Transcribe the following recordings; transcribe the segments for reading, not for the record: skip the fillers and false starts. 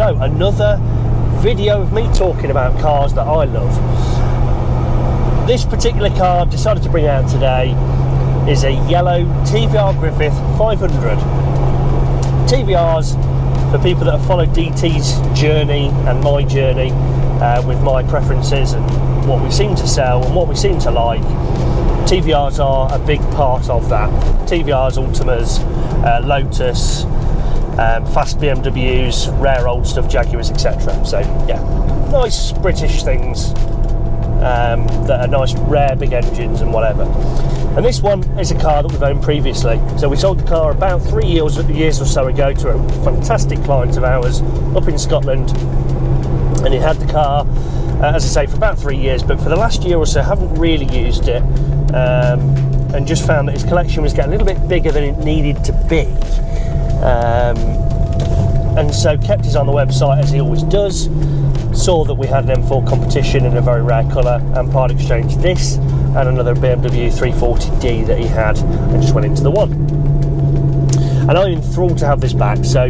So another video of me talking about cars that I love. This particular car I've decided to bring out today is a yellow TVR Griffith 500. TVRs, for people that have followed DT's journey and my journey with my preferences and what we seem to sell and what we seem to like, TVRs are a big part of that. TVRs, Ultimas, Lotus, fast BMWs, rare old stuff, Jaguars, etc. So yeah, nice British things that are nice, rare big engines and whatever. And this one is a car that we've owned previously. So we sold the car about 3 years or so ago to a fantastic client of ours up in Scotland, and he had the car, as I say, for about 3 years, but for the last year or so haven't really used it, and just found that his collection was getting a little bit bigger than it needed to be, and so kept his on the website as he always does. Saw that we had an M4 competition in a very rare colour and part exchanged this and another BMW 340D that he had, and just went into the one. And I'm enthralled to have this back. So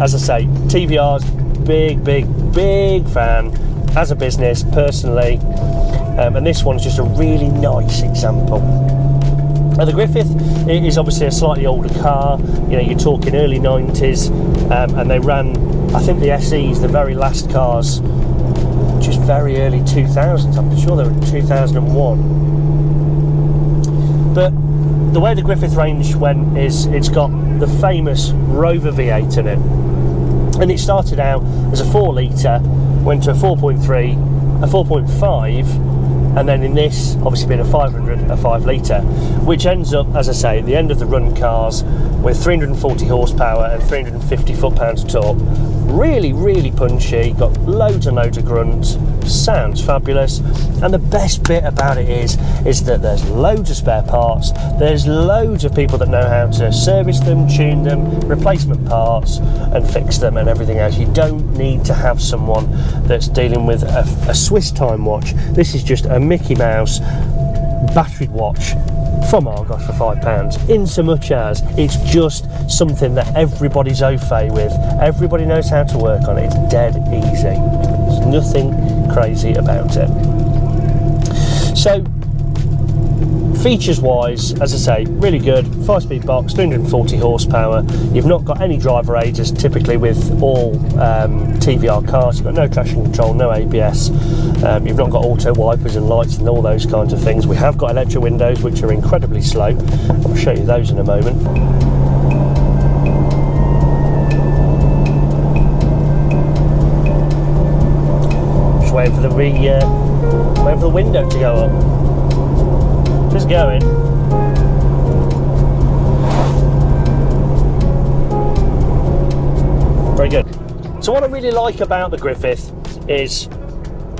as I say, TVR's big fan as a business, personally, and this one's just a really nice example. Now the Griffith is obviously a slightly older car, you know, you're talking early 90s, and they ran, I think the SEs, the very last cars, just very early 2000s, I'm sure they were 2001. But the way the Griffith range went is it's got the famous Rover V8 in it, and it started out as a 4 litre, went to a 4.3, a 4.5, and then in this, obviously being a 500, a 5 litre, which ends up, as I say, at the end of the run cars with 340 horsepower and 350 foot-pounds of torque. Really punchy, got loads and loads of grunt, sounds fabulous, and the best bit about it is that there's loads of spare parts, there's loads of people that know how to service them, tune them, replacement parts, and fix them and everything else. You don't need to have someone that's dealing with a Swiss time watch. This is just a Mickey Mouse battery watch from Argos for £5, in so much as it's just something that everybody's au fait with, everybody knows how to work on it, it's dead easy, there's nothing crazy about it. So features wise, as I say, really good, 5-speed box, 340 horsepower, you've not got any driver aids as typically with all TVR cars. You've got no traction control, no ABS, you've not got auto wipers and lights and all those kinds of things. We have got electric windows, which are incredibly slow. I'll show you those in a moment. Just waiting for the window to go up. Just going. Very good. So what I really like about the Griffith is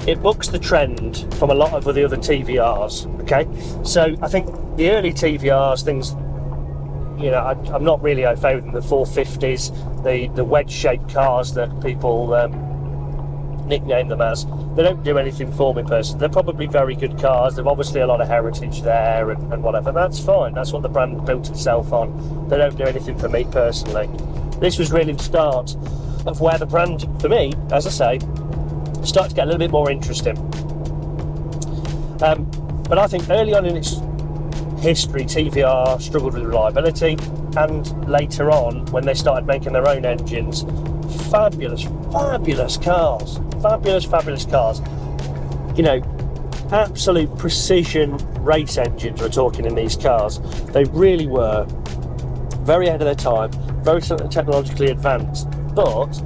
it bucks the trend from a lot of the other TVRs, okay? So I think the early TVRs, things, you know, I'm not really au fait with them, the 450s, the wedge-shaped cars that people nickname them as. They don't do anything for me personally. They're probably very good cars. They've obviously a lot of heritage there and whatever. That's fine. That's what the brand built itself on. They don't do anything for me personally. This was really the start of where the brand, for me, as I say, started to get a little bit more interesting. But I think early on in its history, TVR struggled with reliability, and later on, when they started making their own engines, fabulous cars. Fabulous cars. You know, absolute precision race engines we're talking in these cars. They really were very ahead of their time, very technologically advanced. But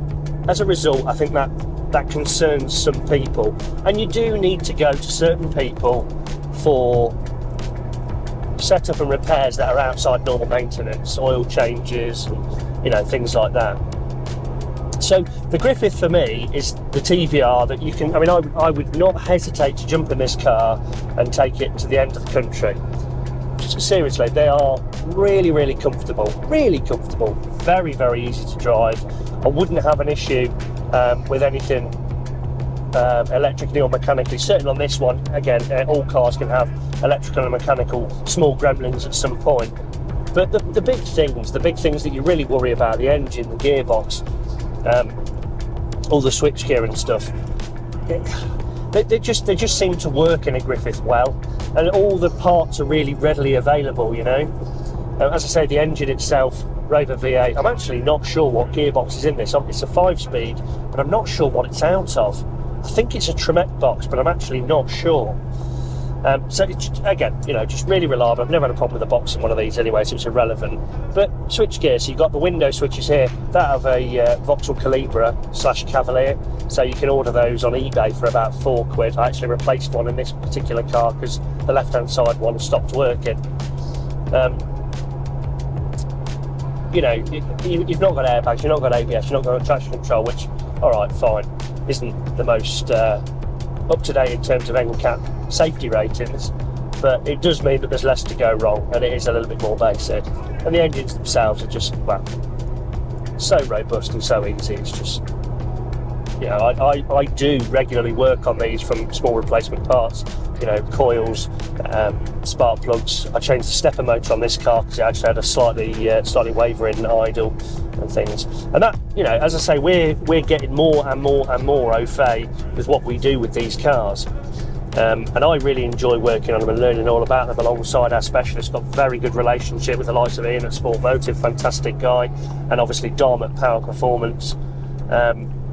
as a result, I think that concerns some people. And you do need to go to certain people for setup and repairs that are outside normal maintenance, oil changes, and, you know, things like that. So the Griffith for me is the TVR that you can, I mean, I would not hesitate to jump in this car and take it to the end of the country. Seriously, they are really comfortable, very easy to drive. I wouldn't have an issue with anything electrically or mechanically. Certainly on this one, again, all cars can have electrical and mechanical small gremlins at some point. But the big things that you really worry about, the engine, the gearbox, all the switchgear and stuff, they just seem to work in a Griffith well, and all the parts are really readily available, you know. As I say, the engine itself, Rover V8, I'm actually not sure what gearbox is in this. It's a 5-speed, but I'm not sure what it's out of. I think it's a Tremec box, but I'm actually not sure. So it's, again, you know, just really reliable. I've never had a problem with the box in one of these anyway, so it's irrelevant. But switchgear, so you've got the window switches here, that of a Vauxhall Calibra / Cavalier, so you can order those on eBay for about £4. I actually replaced one in this particular car because the left-hand side one stopped working. You know, you've not got airbags, you've not got ABS, you've not got traction control, which, alright, fine, isn't the most up-to-date in terms of NCAP safety ratings, but it does mean that there's less to go wrong, and it is a little bit more basic. And the engines themselves are just, well, so robust and so easy. It's just, you know, I do regularly work on these from small replacement parts, you know, coils, spark plugs. I changed the stepper motor on this car because it actually had a slightly wavering idle and things. And that, you know, as I say, we're getting more and more and more au fait with what we do with these cars. And I really enjoy working on them and learning all about them alongside our specialist. Got a very good relationship with the likes of Ian at Sport Motive, fantastic guy, and obviously Dom at Power Performance.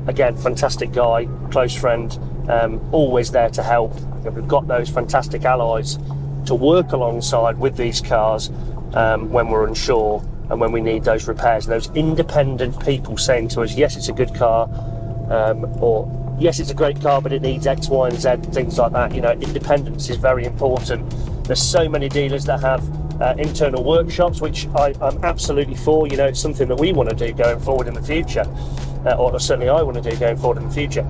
Again, fantastic guy, close friend, always there to help. We've got those fantastic allies to work alongside with these cars when we're unsure and when we need those repairs. And those independent people saying to us, yes, it's a good car, or yes, it's a great car, but it needs X, Y, and Z, things like that. You know, independence is very important. There's so many dealers that have internal workshops, which I'm absolutely for. You know, it's something that we want to do going forward in the future, or certainly I want to do going forward in the future.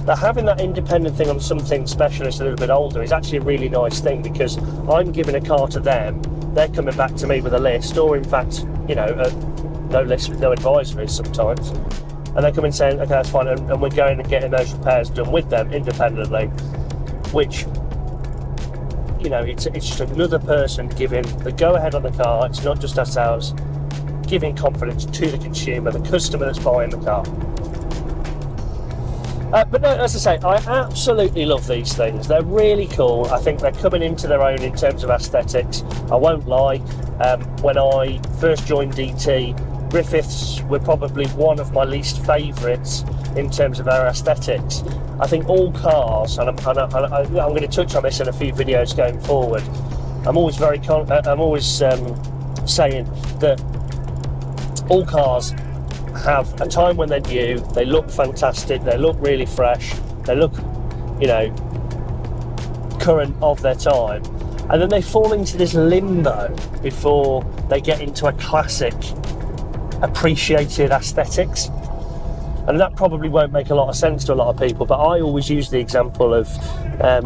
But having that independent thing on something specialist a little bit older is actually a really nice thing, because I'm giving a car to them, they're coming back to me with a list, or in fact, you know, no list with no advisories sometimes. And they come in saying, okay, that's fine, and we're going and getting those repairs done with them independently, which, you know, it's just another person giving the go-ahead on the car. It's not just ourselves, giving confidence to the consumer, the customer that's buying the car. But no, as I say, I absolutely love these things. They're really cool. I think they're coming into their own in terms of aesthetics. I won't lie, when I first joined DT, Griffiths were probably one of my least favourites in terms of their aesthetics. I think all cars, and I'm going to touch on this in a few videos going forward. I'm always saying that all cars have a time when they're new, they look fantastic, they look really fresh, they look, you know, current of their time, and then they fall into this limbo before they get into a classic appreciated aesthetics. And that probably won't make a lot of sense to a lot of people, but I always use the example of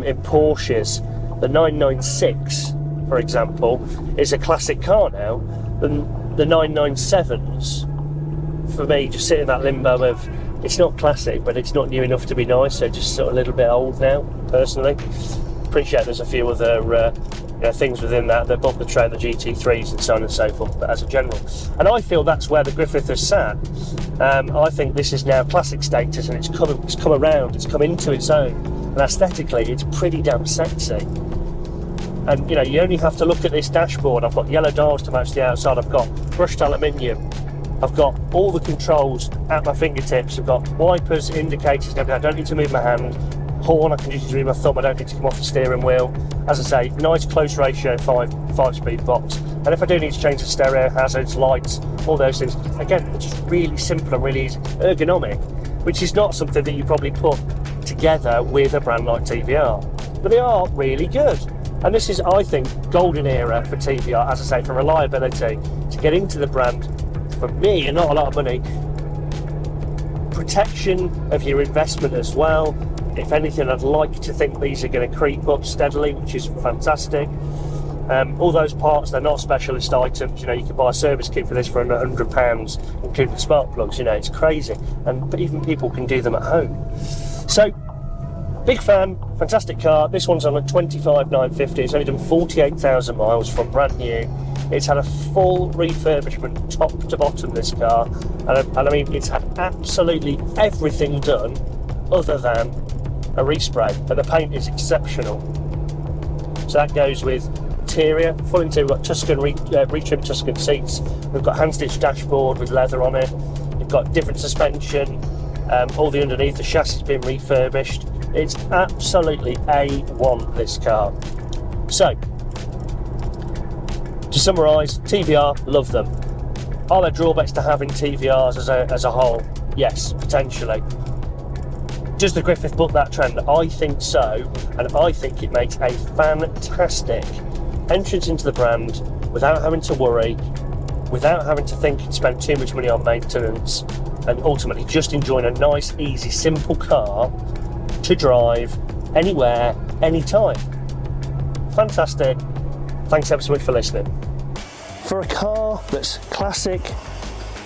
in Porsches, the 996, for example, is a classic car now. The 997s, for me, just sit in that limbo of, it's not classic, but it's not new enough to be nice, so just sort of a little bit old now, personally. Appreciate there's a few other things within that bump the trend, the GT3s and so on and so forth, but as a general. And I feel that's where the Griffith has sat. I think this is now classic status, and it's come around, it's come into its own, and aesthetically it's pretty damn sexy. And you know, you only have to look at this dashboard. I've got yellow dials to match the outside, I've got brushed aluminium, I've got all the controls at my fingertips, I've got wipers, indicators and everything. I don't need to move my hand. Horn, I can just use my thumb, I don't need to come off the steering wheel. As I say, nice close ratio 5-speed box. And if I do need to change the stereo, hazards, lights, all those things, again, it's just really simple and really easy. Ergonomic, which is not something that you probably put together with a brand like TVR. But they are really good. And this is, I think, golden era for TVR, as I say, for reliability, to get into the brand, for me, and not a lot of money, protection of your investment as well. If anything, I'd like to think these are going to creep up steadily, which is fantastic. All those parts, they're not specialist items. You know, you can buy a service kit for this for £100, including spark plugs. You know, it's crazy. But even people can do them at home. So, Big fan, fantastic car. This one's on a 25,950. It's only done 48,000 miles from brand new. It's had a full refurbishment, top to bottom, this car. And I mean, it's had absolutely everything done other than a respray. And the paint is exceptional. So that goes with interior, full interior. We've got Tuscan, retrimmed Tuscan seats. We've got hand-stitched dashboard with leather on it. We've got different suspension. All the underneath, the chassis has been refurbished. It's absolutely A1, this car. So, to summarise, TVR, love them. Are there drawbacks to having TVRs as a whole? Yes, potentially. Does the Griffith buck that trend? I think so, and I think it makes a fantastic entrance into the brand without having to worry, without having to think and spend too much money on maintenance, and ultimately just enjoying a nice, easy, simple car to drive anywhere, anytime. Fantastic. Thanks ever so much for listening. For a car that's classic,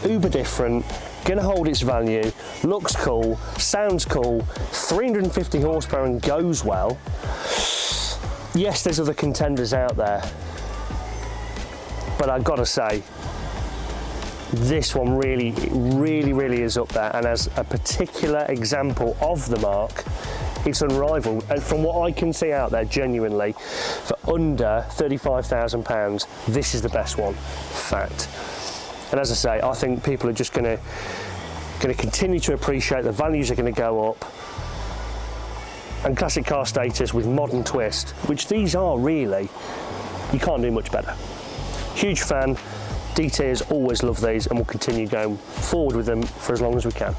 uber different, gonna hold its value, looks cool, sounds cool, 350 horsepower and goes well, yes, there's other contenders out there, but I've got to say, this one really is up there, and as a particular example of the mark, it's unrivaled. And from what I can see out there, genuinely, for under £35,000, this is the best one. Fact. And as I say, I think people are just going to continue to appreciate the values are going to go up, and classic car status with modern twist, which these are really, you can't do much better. Huge fan. DT has always loved these, and we'll continue going forward with them for as long as we can.